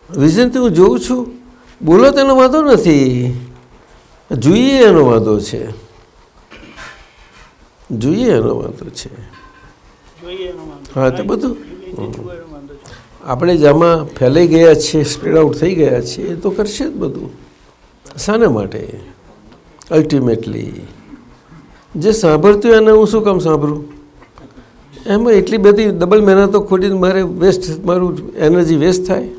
વિઝનથી હું જોઉં છું, બોલો તેનો વાંધો નથી, જોઈએ એનો વાંધો છે, જોઈએ એનો વાંધો છે. હા, તો બધું આપણે જ આમાં ફેલાઈ ગયા છીએ, સ્પ્રેડ આઉટ થઈ ગયા છીએ, એ તો કરશે જ બધું. શાને માટે? અલ્ટિમેટલી જે સાંભળતું એને હું શું કામ સાંભળું? એમાં એટલી બધી ડબલ મહેનતો ખોટીને મારે વેસ્ટ, મારું એનર્જી વેસ્ટ થાય.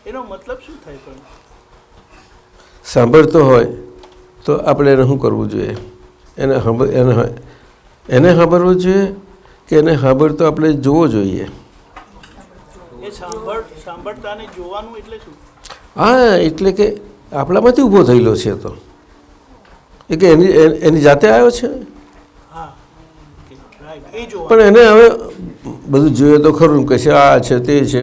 એનો મતલબ શું થાય? પણ સાંભળતો હોય તો આપણે એને શું કરવું જોઈએ? એને સાંભળવું જોઈએ કે એને સાંભળતો આપણે જોવો જોઈએ? એ સાંભળતાને જોવાનું એટલે શું? હા, એટલે કે આપણામાંથી ઊભો થયેલો છે તો એ કે એની જાતે આવ્યો છે. પણ એને હવે બધું જોઈએ તો ખરું કે છે, આ છે તે છે.